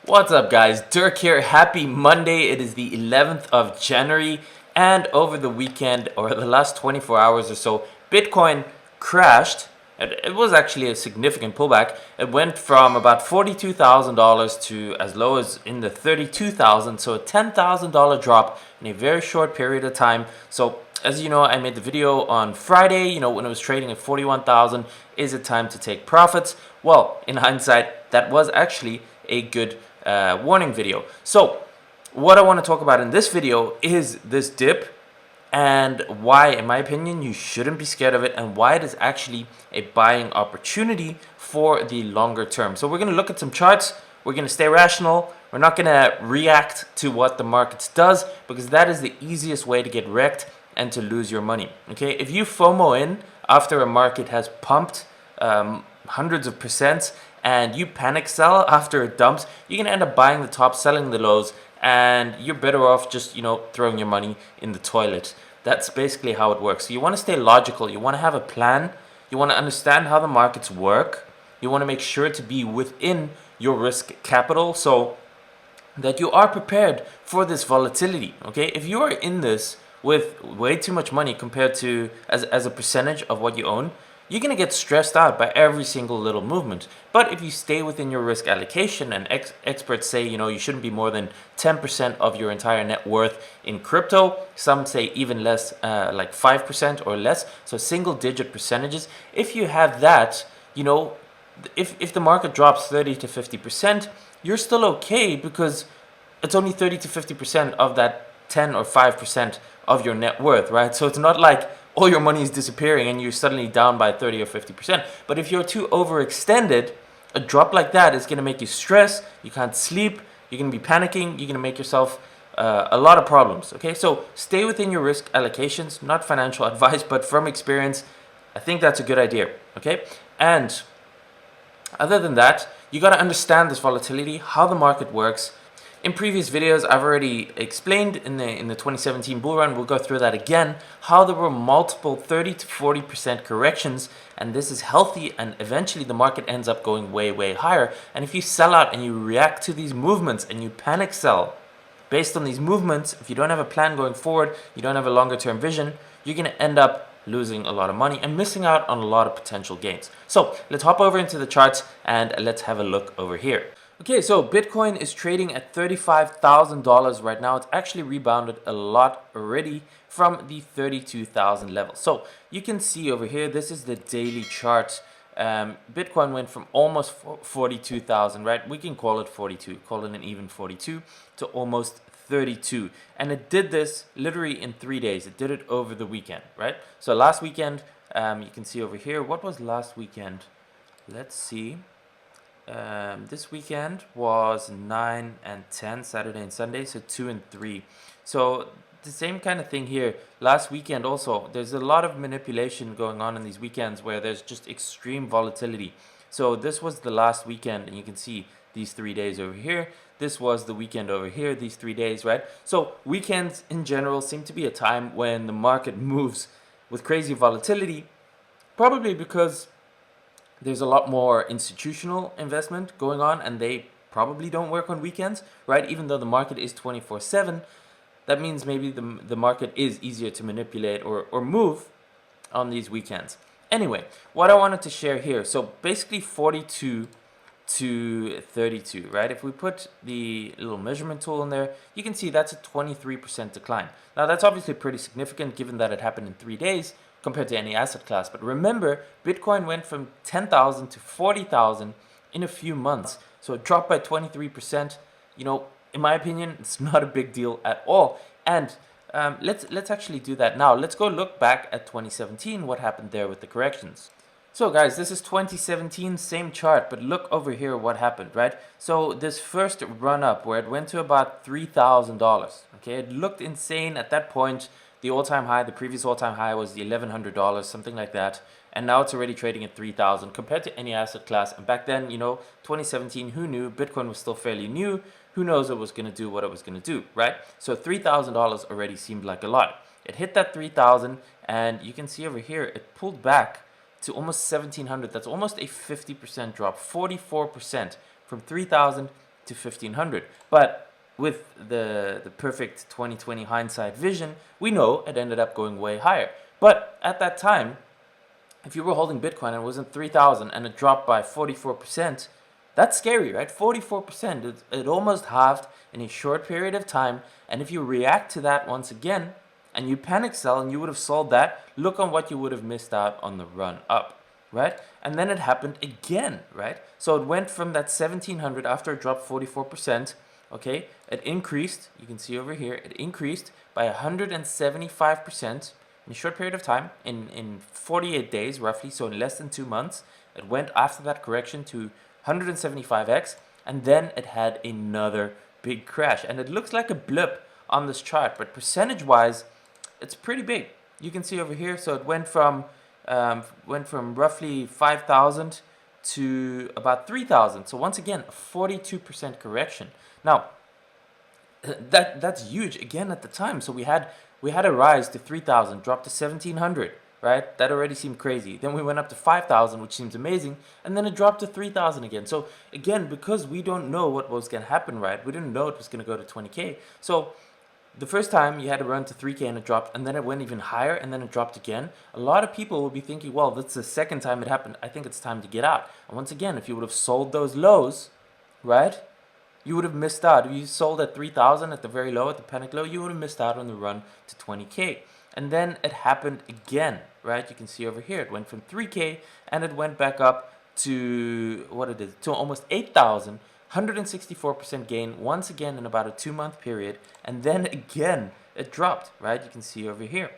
What's up, guys? Dirk here. Happy Monday. It is the 11th of January, and over the weekend, or the last 24 hours or so, Bitcoin crashed. It was actually a significant pullback. It went from about $42,000 to as low as in the $32,000, so a $10,000 drop in a very short period of time. So as you know, I made the video on Friday, when it was trading at 41,000. Is it time to take profits? Well, in hindsight, that was actually a good warning video. So what I want to talk about in this video is this dip and why, in my opinion, you shouldn't be scared of it, and why it is actually a buying opportunity for the longer term. So we're going to look at some charts. We're going to stay rational. We're not going to react to what the markets does, because that is the easiest way to get wrecked and to lose your money. Okay, if you FOMO in after a market has pumped hundreds of percents and you panic sell after it dumps, you're going to end up buying the top, selling the lows, and you're better off just, throwing your money in the toilet. That's basically how it works. So you want to stay logical. You want to have a plan. You want to understand how the markets work. You want to make sure to be within your risk capital so that you are prepared for this volatility. Okay, if you are in this with way too much money compared to as a percentage of what you own, you're going to get stressed out by every single little movement. But if you stay within your risk allocation, and experts say, you shouldn't be more than 10% of your entire net worth in crypto. Some say even less, like 5% or less. So single digit percentages. If you have that, if the market drops 30 to 50%, you're still okay, because it's only 30 to 50% of that 10 or 5% of your net worth, right? So it's not like all your money is disappearing and you're suddenly down by 30 or 50%. But if you're too overextended, a drop like that is going to make you stress. You can't sleep. You're going to be panicking. You're going to make yourself a lot of problems. Okay, so stay within your risk allocations. Not financial advice, but from experience, I think that's a good idea. Okay, and other than that, you got to understand this volatility, how the market works. In previous videos, I've already explained in the 2017 bull run. We'll go through that again, how there were multiple 30 to 40% corrections, and this is healthy, and eventually the market ends up going way, way higher. And if you sell out and you react to these movements and you panic sell based on these movements, if you don't have a plan going forward, you don't have a longer term vision, you're going to end up losing a lot of money and missing out on a lot of potential gains. So let's hop over into the charts and let's have a look over here. Okay, so Bitcoin is trading at $35,000 right now. It's actually rebounded a lot already from the 32,000 level. So you can see over here, this is the daily chart. Bitcoin went from almost 42,000, right? We can call it 42, call it an even 42, to almost 32. And it did this literally in 3 days. It did it over the weekend, right? So last weekend, you can see over here, what was last weekend? Let's see. This weekend was 9 and 10, Saturday and Sunday, so 2 and 3. So the same kind of thing here. Last weekend also, there's a lot of manipulation going on in these weekends where there's just extreme volatility. So this was the last weekend, and you can see these 3 days over here. This was the weekend over here, these 3 days, right? So weekends in general seem to be a time when the market moves with crazy volatility, probably because there's a lot more institutional investment going on, and they probably don't work on weekends, right? Even though the market is 24/7, that means maybe the market is easier to manipulate or move on these weekends. Anyway, what I wanted to share here, so basically 42 to 32, right? If we put the little measurement tool in there, you can see that's a 23% decline. Now that's obviously pretty significant given that it happened in 3 days compared to any asset class. But remember, Bitcoin went from 10,000 to 40,000 in a few months. So it dropped by 23%. In my opinion, it's not a big deal at all. And let's actually do that now. Let's go look back at 2017, what happened there with the corrections. So guys, this is 2017, same chart, but look over here what happened, right? So this first run up where it went to about $3,000, okay? It looked insane at that point. The all-time high, the previous all-time high was the $1,100, something like that. And now it's already trading at 3,000 compared to any asset class. And back then, 2017, who knew? Bitcoin was still fairly new. Who knows it was going to do what it was going to do, right? So $3,000 already seemed like a lot. It hit that 3,000, and you can see over here, it pulled back to almost 1,700. That's almost a 50% drop, 44% from 3,000 to 1500. But with the perfect 2020 hindsight vision, we know it ended up going way higher. But at that time, if you were holding Bitcoin and it was in 3,000 and it dropped by 44%, that's scary, right? 44%. It almost halved in a short period of time. And if you react to that once again and you panic sell and you would have sold that, look on what you would have missed out on the run up, right? And then it happened again, right? So it went from that 1,700 after it dropped 44%. Okay, it increased, you can see over here, it increased by 175% in a short period of time, in 48 days roughly, so in less than 2 months. It went after that correction to 175x, and then it had another big crash. And it looks like a blip on this chart, but percentage-wise, it's pretty big. You can see over here, so it went from roughly 5,000 to about 3,000. So once again, a 42% correction. Now, that's huge again at the time. So we had a rise to 3,000, dropped to 1,700, right? That already seemed crazy. Then we went up to 5,000, which seems amazing, and then it dropped to 3,000 again. So again, because we don't know what was going to happen, right? We didn't know it was going to go to 20K. So the first time you had to run to 3K and it dropped, and then it went even higher, and then it dropped again. A lot of people will be thinking, well, that's the second time it happened. I think it's time to get out. And once again, if you would have sold those lows, right, you would have missed out. If you sold at 3,000 at the very low, at the panic low, you would have missed out on the run to 20K. And then it happened again, right? You can see over here, it went from 3K and it went back up to what it is, to almost 8,000. 164% gain once again in about a 2-month period, and then again it dropped, right? You can see over here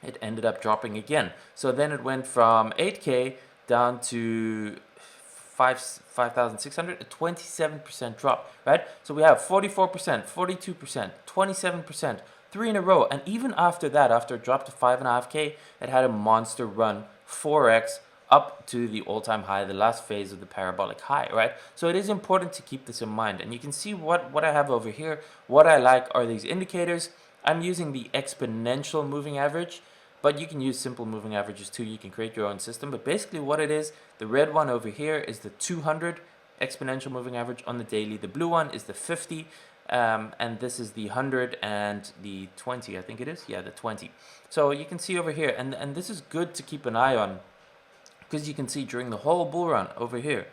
it ended up dropping again. So then it went from 8K down to 5,600, a 27% drop, right? So we have 44%, 42%, 27%, 3 in a row. And even after that, after it dropped to 5.5K, it had a monster run, 4x, up to the all-time high, the last phase of the parabolic high, right? So it is important to keep this in mind. And you can see what I have over here. What I like are these indicators. I'm using the exponential moving average, but you can use simple moving averages too. You can create your own system. But basically what it is, the red one over here is the 200 exponential moving average on the daily. The blue one is the 50, and this is the 100 and the 20, I think it is. Yeah, the 20. So you can see over here, and this is good to keep an eye on, because you can see during the whole bull run over here,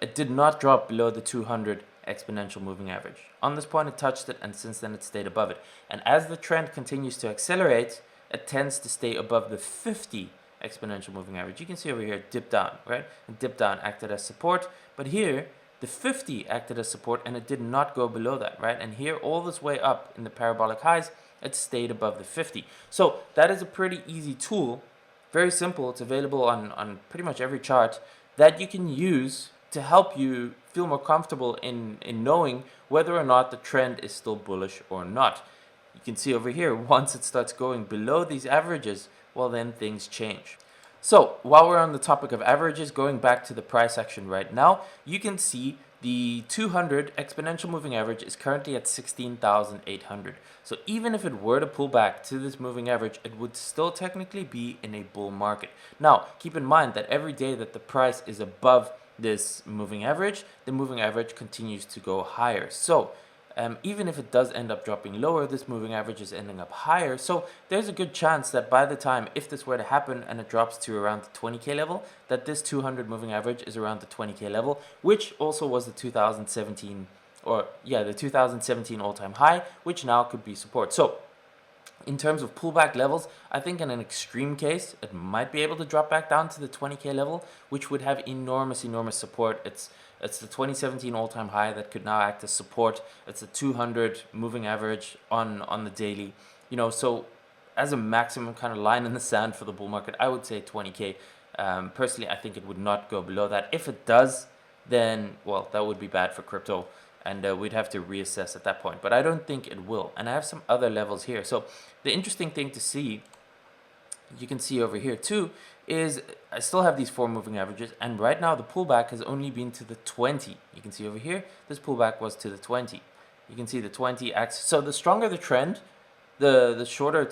it did not drop below the 200 exponential moving average. On this point, it touched it, and since then it stayed above it. And as the trend continues to accelerate, it tends to stay above the 50 exponential moving average. You can see over here, it dipped down, right? It dipped down, acted as support, but here, the 50 acted as support, and it did not go below that, right? And here, all this way up in the parabolic highs, it stayed above the 50. So that is a pretty easy tool. Very simple. It's available on pretty much every chart that you can use to help you feel more comfortable in knowing whether or not the trend is still bullish or not. You can see over here, once it starts going below these averages, well, then things change. So while we're on the topic of averages, going back to the price action right now, you can see the 200 exponential moving average is currently at 16,800. So even if it were to pull back to this moving average, it would still technically be in a bull market. Now, keep in mind that every day that the price is above this moving average, the moving average continues to go higher. So even if it does end up dropping lower, this moving average is ending up higher. So there's a good chance that by the time, if this were to happen and it drops to around the 20K level, that this 200 moving average is around the 20K level, which also was the 2017 all-time high, which now could be support. So in terms of pullback levels, I think in an extreme case, it might be able to drop back down to the 20K level, which would have enormous support. It's the 2017 all-time high that could now act as support. It's a 200 moving average on the daily. You know, so as a maximum kind of line in the sand for the bull market, I would say 20K. Personally, I think it would not go below that. If it does, then, well, that would be bad for crypto, and we'd have to reassess at that point. But I don't think it will. And I have some other levels here. So the interesting thing to see, you can see over here too, is I still have these 4 moving averages, and right now the pullback has only been to the 20. You can see over here, this pullback was to the 20. You can see the 20 acts. So the stronger the trend, the shorter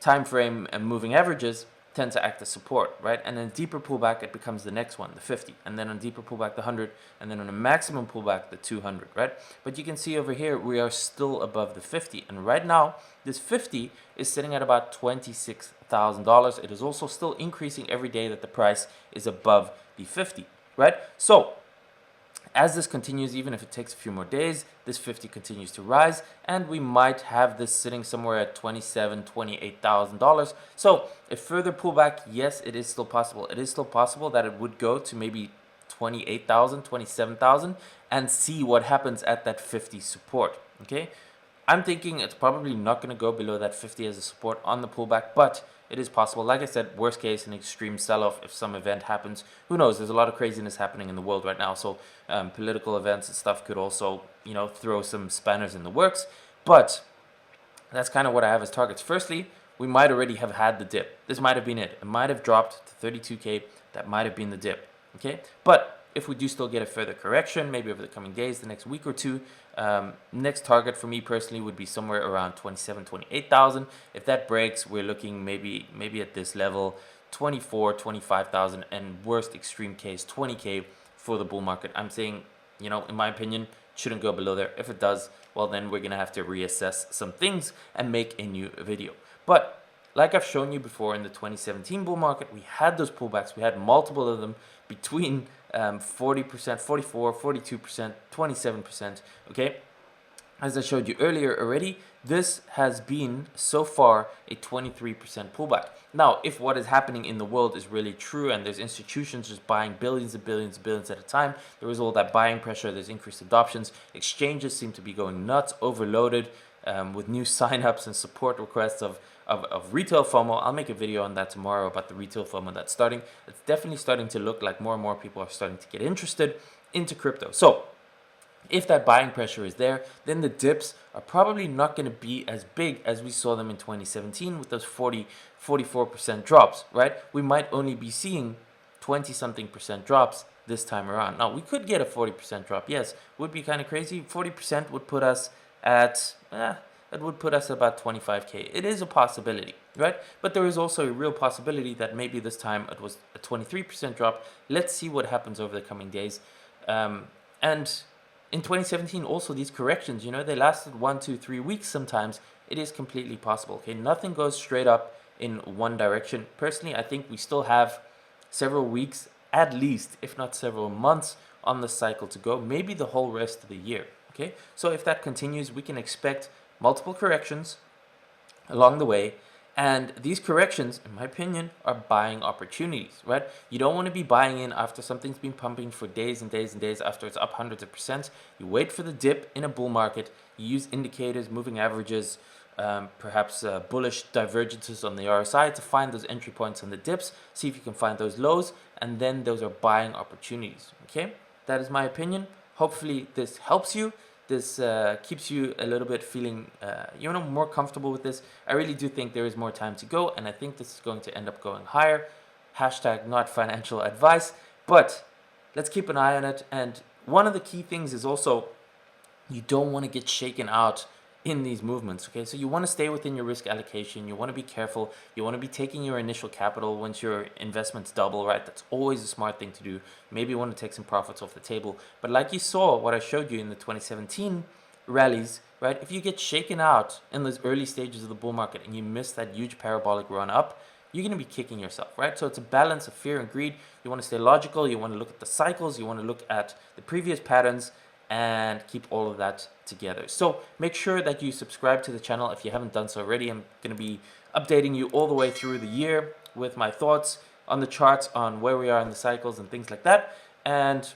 time frame and moving averages, tend to act as support, right? And in a deeper pullback, it becomes the next one, the 50, and then on deeper pullback, the 100, and then on a maximum pullback, the 200, right? But you can see over here, we are still above the 50, and right now, this 50 is sitting at about $26,000. It is also still increasing every day that the price is above the 50, right? So as this continues, even if it takes a few more days, this 50 continues to rise, and we might have this sitting somewhere at $27,000, $28,000. So a further pullback, yes, it is still possible. It is still possible that it would go to maybe 28,000, 27,000, and see what happens at that 50 support. Okay, I'm thinking it's probably not going to go below that 50 as a support on the pullback, but it is possible. Like I said, worst case, an extreme sell-off if some event happens. Who knows? There's a lot of craziness happening in the world right now, so political events and stuff could also, throw some spanners in the works. But that's kind of what I have as targets. Firstly, we might already have had the dip. This might have been it. It might have dropped to 32K. That might have been the dip. Okay, but if we do still get a further correction, maybe over the coming days, the next week or two, next target for me personally would be somewhere around 27, 28,000. If that breaks, we're looking maybe at this level, 24, 25,000, and worst extreme case, 20K for the bull market. I'm saying, in my opinion, shouldn't go below there. If it does, well, then we're gonna have to reassess some things and make a new video. But like I've shown you before in the 2017 bull market, we had those pullbacks. We had multiple of them between 40%, 44, 42%, 27%, okay? As I showed you earlier already, this has been so far a 23% pullback. Now, if what is happening in the world is really true and there's institutions just buying billions and billions and billions at a time, there is all that buying pressure, there's increased adoptions, exchanges seem to be going nuts, overloaded with new signups and support requests of retail FOMO. I'll make a video on that tomorrow about the retail FOMO that's starting. It's definitely starting to look like more and more people are starting to get interested into crypto. So if that buying pressure is there, then the dips are probably not going to be as big as we saw them in 2017 with those 44% drops, right? We might only be seeing 20-something percent drops this time around. Now, we could get a 40% drop. Yes, would be kind of crazy. 40% would put us at, it would put us about 25K. It is a possibility, right? But there is also a real possibility that maybe this time it was a 23% drop. Let's see what happens over the coming days. And in 2017, also these corrections, they lasted 1, 2, 3 weeks sometimes. It is completely possible, okay? Nothing goes straight up in one direction. Personally, I think we still have several weeks, at least, if not several months on the cycle to go, maybe the whole rest of the year, okay? So if that continues, we can expect multiple corrections along the way. And these corrections, in my opinion, are buying opportunities, right? You don't want to be buying in after something's been pumping for days and days and days after it's up hundreds of percent. You wait for the dip in a bull market. You use indicators, moving averages, perhaps bullish divergences on the RSI to find those entry points on the dips. See if you can find those lows, and then those are buying opportunities, okay? That is my opinion. Hopefully this helps you. This keeps you a little bit feeling, more comfortable with this. I really do think there is more time to go, and I think this is going to end up going higher. Hashtag not financial advice, but let's keep an eye on it. And one of the key things is also you don't want to get shaken out in these movements, okay? So you want to stay within your risk allocation. You want to be careful. You want to be taking your initial capital once your investments double, right? That's always a smart thing to do. Maybe you want to take some profits off the table. But like you saw, what I showed you in the 2017 rallies, right? If you get shaken out in those early stages of the bull market and you miss that huge parabolic run up, you're going to be kicking yourself, right? So it's a balance of fear and greed. You want to stay logical. You want to look at the cycles. You want to look at the previous patterns and keep all of that together. So make sure that you subscribe to the channel if you haven't done so already. I'm going to be updating you all the way through the year with my thoughts on the charts, on where we are in the cycles and things like that. And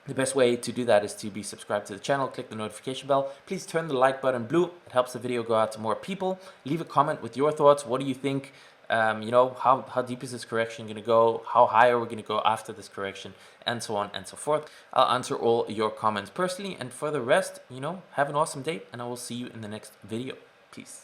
the best way to do that is to be subscribed to the channel, click the notification bell. Please turn the like button blue. It helps the video go out to more people. Leave a comment with your thoughts. What do you think? How deep is this correction going to go? How high are we going to go after this correction? And so on and so forth. I'll answer all your comments personally. And for the rest, have an awesome day, and I will see you in the next video. Peace.